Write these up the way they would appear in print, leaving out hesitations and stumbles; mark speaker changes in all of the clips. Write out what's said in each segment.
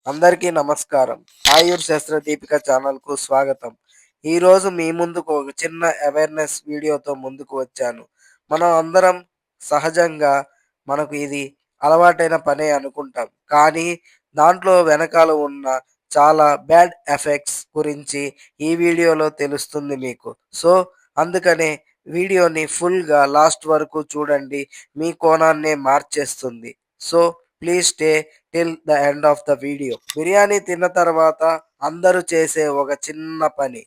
Speaker 1: అందరికీ నమస్కారం. ఆయుర్ శాస్త్ర దీపిక ఛానల్‌కు స్వాగతం. ఈరోజు మీ ముందుకు ఒక చిన్న అవేర్‌నెస్ వీడియోతో ముందుకు వచ్చాను. మనం అందరం సహజంగా మనకు ఇది అలవాటైన పనే అనుకుంటాం. కానీ దాంట్లో వెనకాల ఉన్న చాలా బ్యాడ్ ఎఫెక్ట్స్ గురించి ఈ వీడియోలో తెలుస్తుంది మీకు. సో, అందుకనే వీడియోని ఫుల్‌గా లాస్ట్ వరకు చూడండి. మీ కోణాన్నే మార్చేస్తుంది. So, please stay till the end of the video. Biryani తిన్న తర్వాత అందరూ చేసే ఒక చిన్న పని,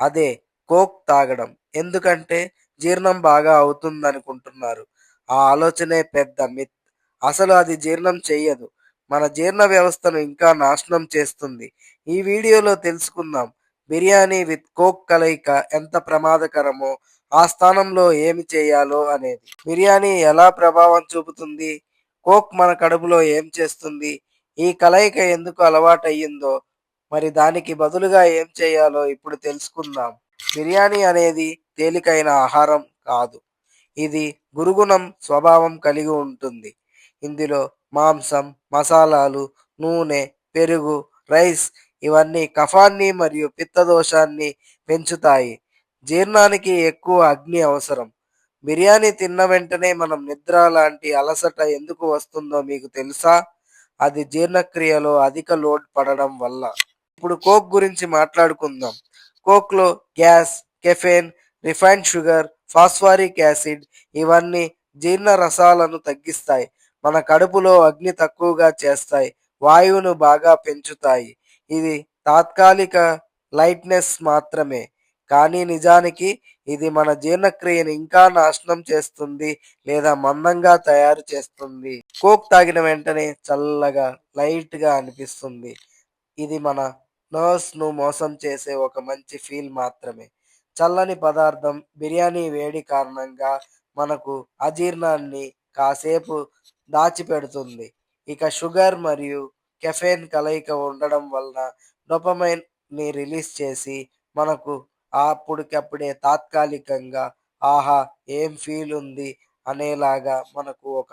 Speaker 1: అదే కోక్ తాగడం. ఎందుకంటే జీర్ణం బాగా అవుతుందనుకుంటున్నారు. ఆ ఆలోచనే పెద్ద మిత్. అసలు అది జీర్ణం చెయ్యదు. మన జీర్ణ వ్యవస్థను ఇంకా నాశనం చేస్తుంది. ఈ వీడియోలో తెలుసుకుందాం బిర్యానీ విత్ కోక్ కలయిక ఎంత ప్రమాదకరమో, ఆ స్థానంలో ఏమి చేయాలో అనేది. బిర్యానీ ఎలా ప్రభావం చూపుతుంది, కోక్ మన కడుపులో ఏం చేస్తుంది, ఈ కలయిక ఎందుకు అలవాటయ్యిందో, మరి దానికి బదులుగా ఏం చేయాలో ఇప్పుడు తెలుసుకుందాం. బిర్యానీ అనేది తేలికైన ఆహారం కాదు. ఇది గురుగుణం స్వభావం కలిగి ఉంటుంది. ఇందులో మాంసం, మసాలాలు, నూనె, పెరుగు, రైస్ ఇవన్నీ కఫాన్ని మరియు పిత్తదోషాన్ని పెంచుతాయి. జీర్ణానికి ఎక్కువ అగ్ని అవసరం. బిర్యానీ తిన్న వెంటనే మనం నిద్ర లాంటి అలసట ఎందుకు వస్తుందో మీకు తెలుసా? అది జీర్ణక్రియలో అధిక లోడ్ పడడం వల్ల. ఇప్పుడు కోక్ గురించి మాట్లాడుకుందాం. కోక్‌లో gas, caffeine, refined sugar, phosphoric acid ఇవన్నీ జీర్ణ రసాలను తగ్గిస్తాయి. మన కడుపులో అగ్ని తక్కువగా చేస్తాయి. వాయువును బాగా పెంచుతాయి. ఇది తాత్కాలిక లైట్‌నెస్ మాత్రమే. కానీ నిజానికి ఇది మన జీర్ణక్రియను ఇంకా నాశనం చేస్తుంది లేదా మందంగా తయారు చేస్తుంది. కోక్ తాగిన వెంటనే చల్లగా, లైట్‌గా అనిపిస్తుంది. ఇది మన నర్వ్స్‌ను మోసం చేసే ఒక మంచి ఫీల్ మాత్రమే. చల్లని పదార్థం బిర్యానీ వేడి కారణంగా మనకు అజీర్ణాన్ని కాసేపు దాచిపెడుతుంది. ఇక షుగర్ మరియు కెఫెన్ కలయిక ఉండడం వలన డోపమైన్‌ని రిలీజ్ చేసి మనకు అప్పటికప్పుడే తాత్కాలికంగా ఆహా! ఏం ఫీల్ ఉంది అనేలాగా మనకు ఒక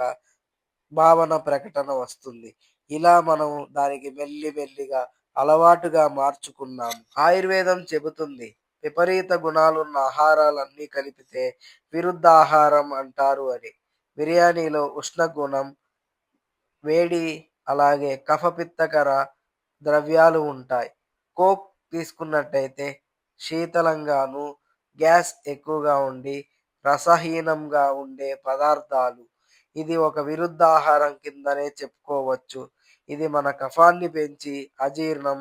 Speaker 1: భావన ప్రకటన వస్తుంది. ఇలా మనం దానికి మెల్లిగా అలవాటుగా మార్చుకున్నాము. ఆయుర్వేదం చెబుతుంది విపరీత గుణాలున్న ఆహారాలన్నీ కలిపితే విరుద్ధాహారం అంటారు అని. బిర్యానీలో ఉష్ణ గుణం, వేడి, అలాగే కఫపిత్తకర ద్రవ్యాలు ఉంటాయి. కోక్ తీసుకున్నట్టయితే శీతలంగాను, గ్యాస్ ఎక్కువగా ఉండి రసహీనంగా ఉండే పదార్థాలు. ఇది ఒక విరుద్ధ ఆహారం కిందనే చెప్పుకోవచ్చు. ఇది మన కఫాన్ని పెంచి అజీర్ణం,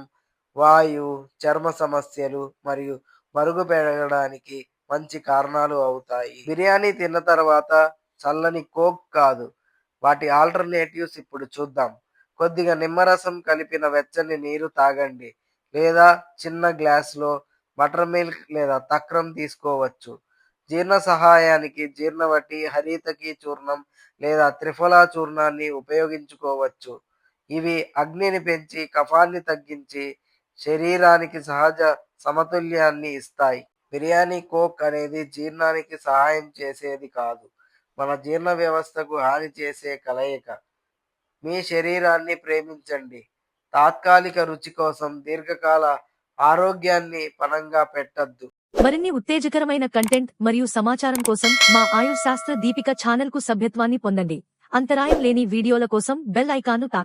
Speaker 1: వాయు, చర్మ సమస్యలు మరియు బరుగు పెరగడానికి మంచి కారణాలు అవుతాయి. బిర్యానీ తిన్న తర్వాత చల్లని కోక్ కాదు, వాటి ఆల్టర్‌నేటివ్స్ ఇప్పుడు చూద్దాం. కొద్దిగా నిమ్మరసం కలిపిన వెచ్చని నీరు తాగండి. లేదా చిన్న గ్లాస్‌లో బటర్ మిల్క్ లేదా తక్రం తీసుకోవచ్చు. జీర్ణ సహాయానికి జీర్ణవటి, హరితకి చూర్ణం లేదా త్రిఫలా చూర్ణాన్ని ఉపయోగించుకోవచ్చు. ఇవి అగ్నిని పెంచి, కఫాన్ని తగ్గించి, శరీరానికి సహజ సమతుల్యాన్ని ఇస్తాయి. బిర్యానీ కోక్ అనేది జీర్ణానికి సహాయం చేసేది కాదు. మన జీర్ణ వ్యవస్థకు హాని చేసే కలయిక. మీ శరీరాన్ని ప్రేమించండి. తాత్కాలిక రుచి కోసం దీర్ఘకాల ఆరోగ్యాన్ని పణంగా పెట్టొద్దు.
Speaker 2: మరిన్ని ఉత్తేజకరమైన కంటెంట్ మరియు సమాచారం కోసం మా ఆయుష్ శాస్త్ర దీపిక ఛానల్ కు సభ్యత్వాన్ని పొందండి. అంతరాయం లేని వీడియోల కోసం బెల్ ఐకాన్ను తాకండి.